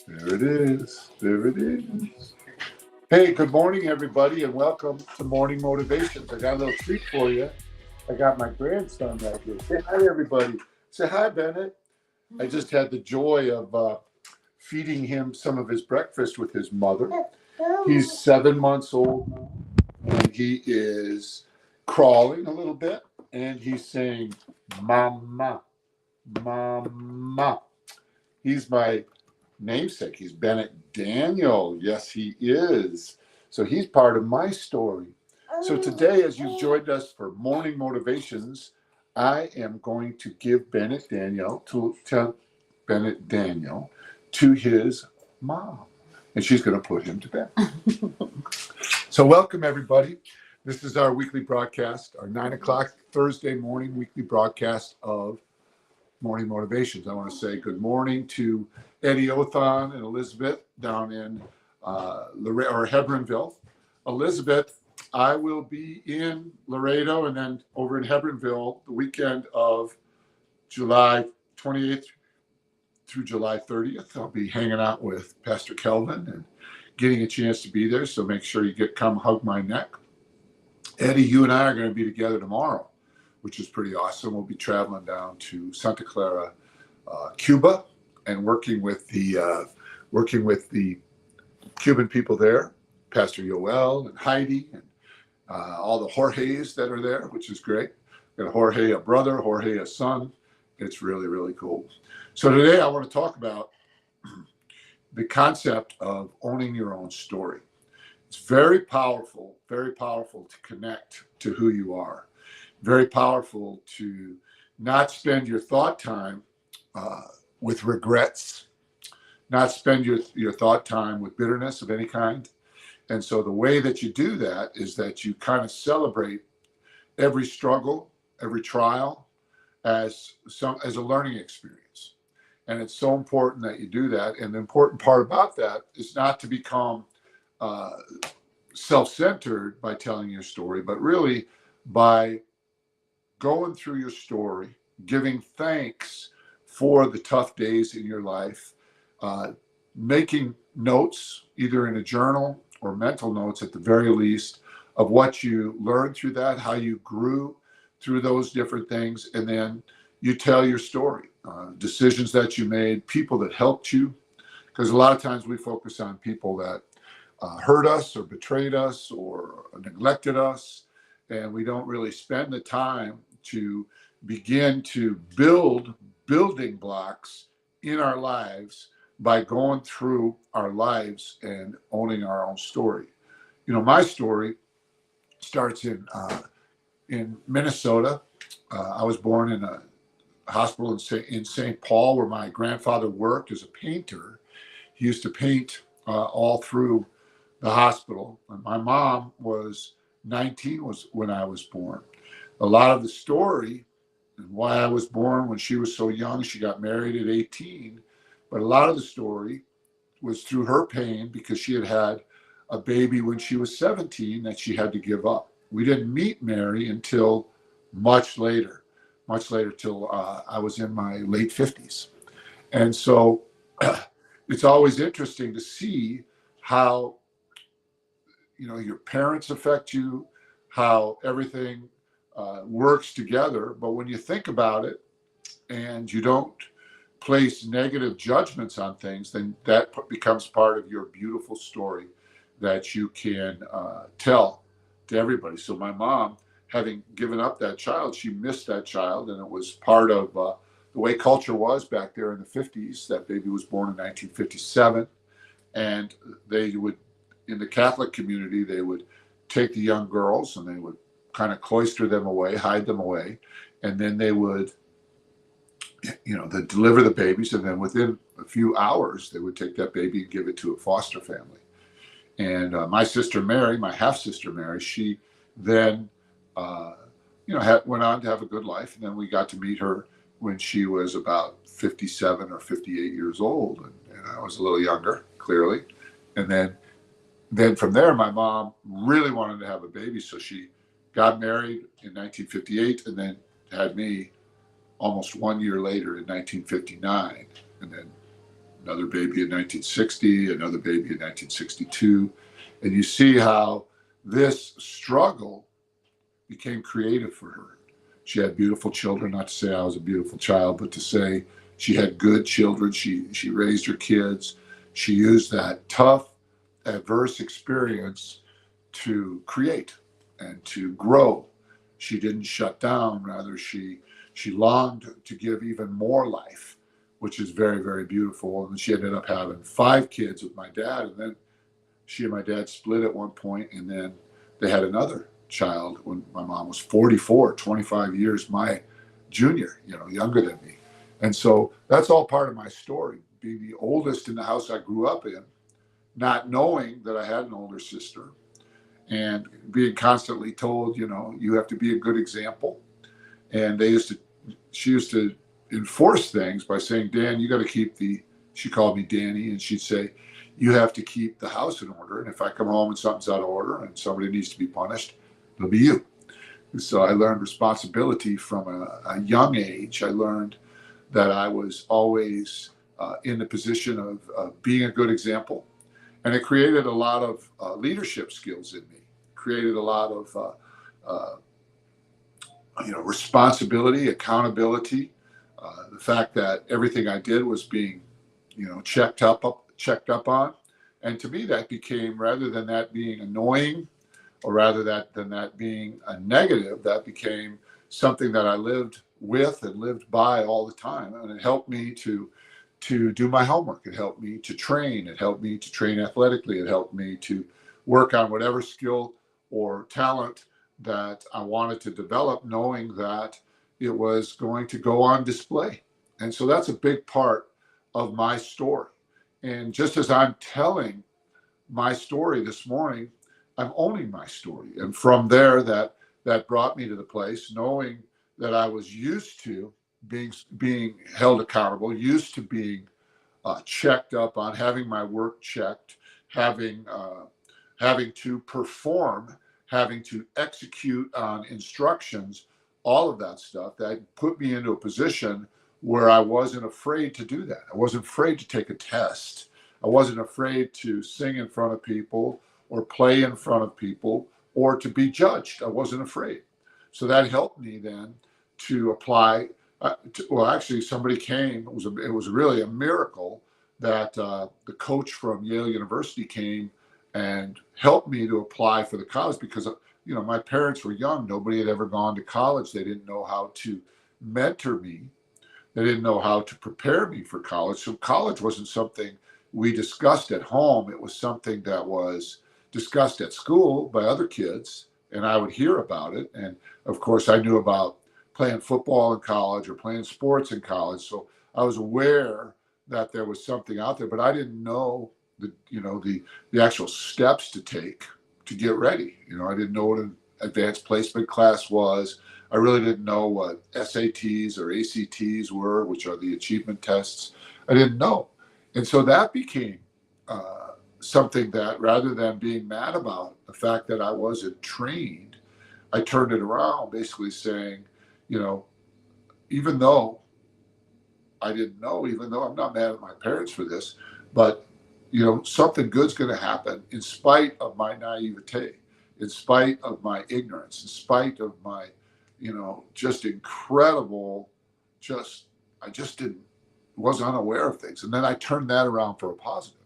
There it is. There it is. Hey, good morning, everybody, and welcome to Morning Motivations. I got a little treat for you. I got my grandson right here. Say hi, everybody. Say hi, Bennett. I just had the joy of feeding him some of his breakfast with his mother. He's 7 months old now, and he is crawling a little bit, and he's saying, Mama, Mama. He's my namesake. He's Bennett Daniel. Yes, he is. So he's part of my story. So today, as you've joined us for Morning Motivations, I am going to give Bennett Daniel to his mom, and she's going to put him to bed. So welcome, everybody. This is our weekly broadcast, our 9 o'clock Thursday morning weekly broadcast of Morning Motivations. I want to say good morning to Eddie Othon and Elizabeth down in Hebronville. Elizabeth, I will be in Laredo and then over in Hebronville the weekend of July 28th through July 30th. I'll be hanging out with Pastor Kelvin and getting a chance to be there. So make sure you come hug my neck. Eddie, you and I are going to be together tomorrow, which is pretty awesome. We'll be traveling down to Santa Clara, Cuba, and working with the Cuban people there, Pastor Yoel and Heidi, and all the Jorges that are there, which is great. Got Jorge, a brother, Jorge, a son. It's really, really cool. So today I want to talk about the concept of owning your own story. It's very powerful to connect to who you are. Very powerful to not spend your thought time with regrets, not spend your thought time with bitterness of any kind. And so the way that you do that is that you kind of celebrate every struggle, every trial as a learning experience. And it's so important that you do that. And the important part about that is not to become self-centered by telling your story, but really by going through your story, giving thanks for the tough days in your life, making notes, either in a journal or mental notes at the very least, of what you learned through that, how you grew through those different things, and then you tell your story, decisions that you made, people that helped you, because a lot of times we focus on people that hurt us or betrayed us or neglected us, and we don't really spend the time to begin to build building blocks in our lives by going through our lives and owning our own story. You know, my story starts in Minnesota. I was born in a hospital in St. Paul, where my grandfather worked as a painter. He used to paint all through the hospital. And my mom was 19 when I was born. A lot of the story and why I was born when she was so young, she got married at 18. But a lot of the story was through her pain because she had a baby when she was 17 that she had to give up. We didn't meet Mary until much later till I was in my late 50s. And so it's always interesting to see how, you know, your parents affect you, how everything works together. But when you think about it and you don't place negative judgments on things, then that becomes part of your beautiful story that you can tell to everybody. So my mom, having given up that child, she missed that child, and it was part of the way culture was back there in the 50s. That baby was born in 1957, and they would, in the Catholic community, they would take the young girls and they would kind of cloister them away, hide them away, and then they would, you know, they'd deliver the babies, and then within a few hours, they would take that baby and give it to a foster family. And my sister Mary, my half-sister Mary, she then, went on to have a good life. And then we got to meet her when she was about 57 or 58 years old. And I was a little younger, clearly. And then from there, my mom really wanted to have a baby. So she got married in 1958 and then had me almost 1 year later in 1959. And then another baby in 1960, another baby in 1962. And you see how this struggle became creative for her. She had beautiful children, not to say I was a beautiful child, but to say she had good children. She raised her kids. She used that tough, adverse experience to create and to grow. She didn't shut down. Rather, she longed to give even more life, which is very, very beautiful. And she ended up having 5 kids with my dad. And then she and my dad split at one point, and then they had another child when my mom was 44, 25 years my junior, younger than me. And so that's all part of my story, being the oldest in the house I grew up in, not knowing that I had an older sister, and being constantly told, you have to be a good example. And she used to enforce things by saying, Dan, you got to keep she called me Danny, and she'd say, you have to keep the house in order. And if I come home and something's out of order and somebody needs to be punished, it'll be you. So I learned responsibility from a young age. I learned that I was always in the position of being a good example. And it created a lot of leadership skills in me, created a lot of responsibility, accountability, the fact that everything I did was being, checked up on. And to me, that became, rather than that being annoying, or rather than that being a negative, that became something that I lived with and lived by all the time. And it helped me to do my homework. It helped me to train. It helped me to train athletically. It helped me to work on whatever skill or talent that I wanted to develop, knowing that it was going to go on display. And so that's a big part of my story. And just as I'm telling my story this morning, I'm owning my story. And from there, that brought me to the place, knowing that I was used to being held accountable, used to being checked up on, having my work checked, having to perform, having to execute on instructions, all of that stuff that put me into a position where I wasn't afraid to do that. I wasn't afraid to take a test. I wasn't afraid to sing in front of people or play in front of people or to be judged. I wasn't afraid. So that helped me then to apply. Actually, somebody came. It was really a miracle that the coach from Yale University came and helped me to apply for the college, because my parents were young. Nobody had ever gone to college. They didn't know how to mentor me. They didn't know how to prepare me for college. So college wasn't something we discussed at home. It was something that was discussed at school by other kids, and I would hear about it. And of course, I knew about playing football in college or playing sports in college. So I was aware that there was something out there, but I didn't know the actual steps to take to get ready. I didn't know what an advanced placement class was. I really didn't know what SATs or ACTs were, which are the achievement tests. I didn't know. And so that became something that, rather than being mad about the fact that I wasn't trained, I turned it around, basically saying, even though I didn't know, even though I'm not mad at my parents for this, but something good's going to happen in spite of my naivete, in spite of my ignorance, in spite of my, just incredible, I just was unaware of things. And then I turned that around for a positive,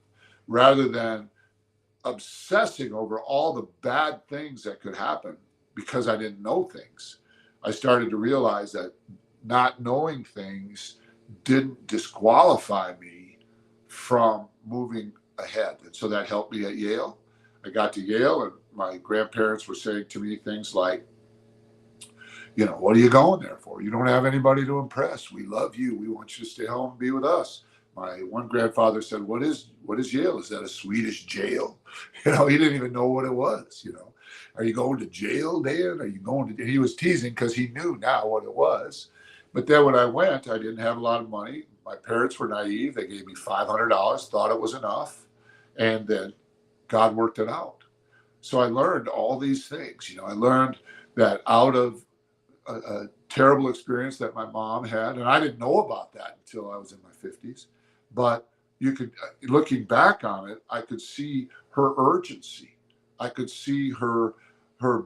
rather than obsessing over all the bad things that could happen because I didn't know things. I started to realize that not knowing things didn't disqualify me from moving ahead. And so that helped me at Yale. I got to Yale, and my grandparents were saying to me things like, what are you going there for? You don't have anybody to impress. We love you. We want you to stay home and be with us. My one grandfather said, what is Yale? Is that a Swedish jail? He didn't even know what it was. Are you going to jail, Dan? Are you going to? And he was teasing because he knew now what it was. But then when I went, I didn't have a lot of money. My parents were naive. They gave me $500, thought it was enough. And then God worked it out. So I learned all these things. I learned that out of a terrible experience that my mom had, and I didn't know about that until I was in my 50s, but you could, looking back on it, I could see her urgency. I could see her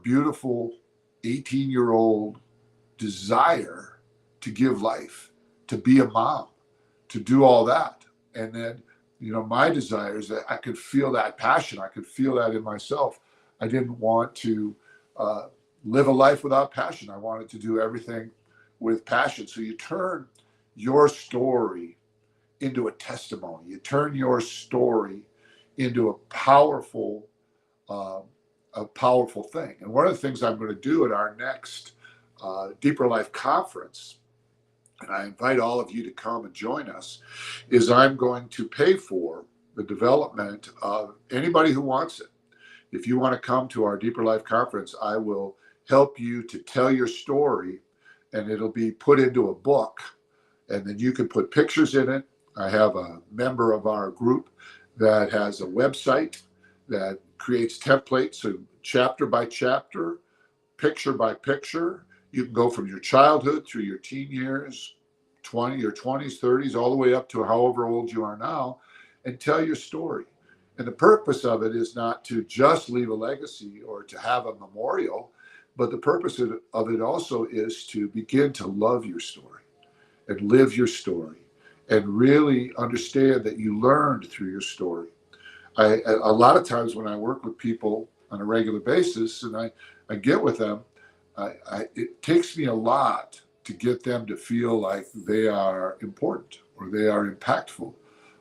beautiful 18-year-old desire to give life, to be a mom, to do all that. And then, my desires, that I could feel that passion. I could feel that in myself. I didn't want to live a life without passion. I wanted to do everything with passion. So you turn your story into a testimony. You turn your story into a powerful thing. And one of the things I'm going to do at our next Deeper Life conference, and I invite all of you to come and join us, is I'm going to pay for the development of anybody who wants it. If you want to come to our Deeper Life conference, I will help you to tell your story, and it'll be put into a book, and then you can put pictures in it. I have a member of our group that has a website that creates templates, so chapter by chapter, picture by picture. You can go from your childhood through your teen years, your 20s, 30s, all the way up to however old you are now, and tell your story. And the purpose of it is not to just leave a legacy or to have a memorial, but the purpose of it also is to begin to love your story and live your story and really understand that you learned through your story. A lot of times when I work with people on a regular basis and I get with them, it takes me a lot to get them to feel like they are important or they are impactful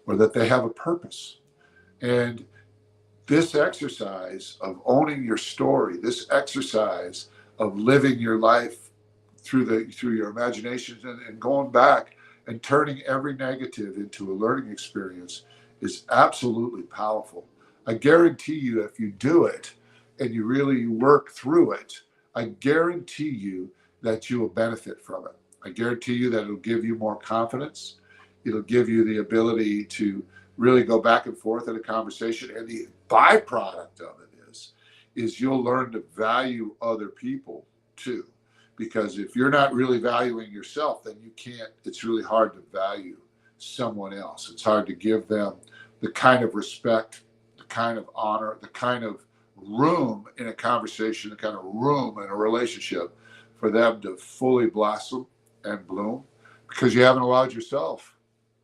or that they have a purpose. And this exercise of owning your story, this exercise of living your life through your imagination and going back and turning every negative into a learning experience is absolutely powerful. I guarantee you, if you do it and you really work through it, I guarantee you that you will benefit from it. I guarantee you that it'll give you more confidence. It'll give you the ability to really go back and forth in a conversation. And the byproduct of it is you'll learn to value other people too. Because if you're not really valuing yourself, then it's really hard to value someone else. It's hard to give them the kind of respect, the kind of honor, the kind of room in a conversation, the kind of room in a relationship for them to fully blossom and bloom, because you haven't allowed yourself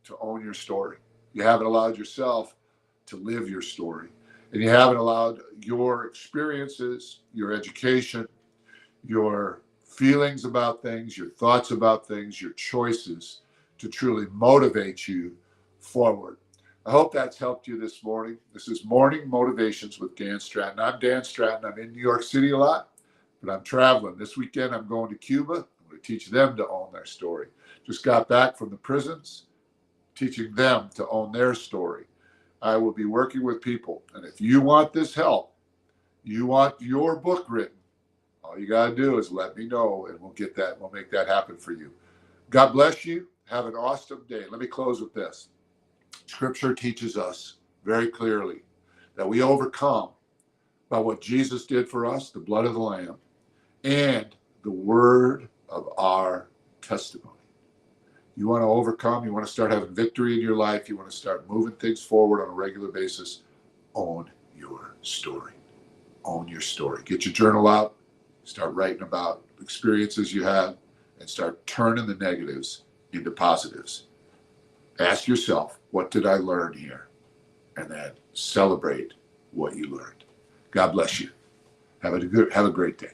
to own your story. You haven't allowed yourself to live your story. And you haven't allowed your experiences, your education, your feelings about things, your thoughts about things, your choices to truly motivate you forward. I hope that's helped you this morning. This is Morning Motivations with Dan Stratton. I'm Dan Stratton. I'm in New York City a lot, but I'm traveling. This weekend, I'm going to Cuba. I'm going to teach them to own their story. Just got back from the prisons, teaching them to own their story. I will be working with people. And if you want this help, you want your book written, all you got to do is let me know and we'll make that happen for you. God bless you. Have an awesome day. Let me close with this. Scripture teaches us very clearly that we overcome by what Jesus did for us, the blood of the Lamb, and the word of our testimony. You want to overcome, you want to start having victory in your life, you want to start moving things forward on a regular basis, own your story. Own your story. Get your journal out, start writing about experiences you had, and start turning the negatives into positives. Ask yourself, what did I learn here? And then celebrate what you learned. God bless you. Have a great day.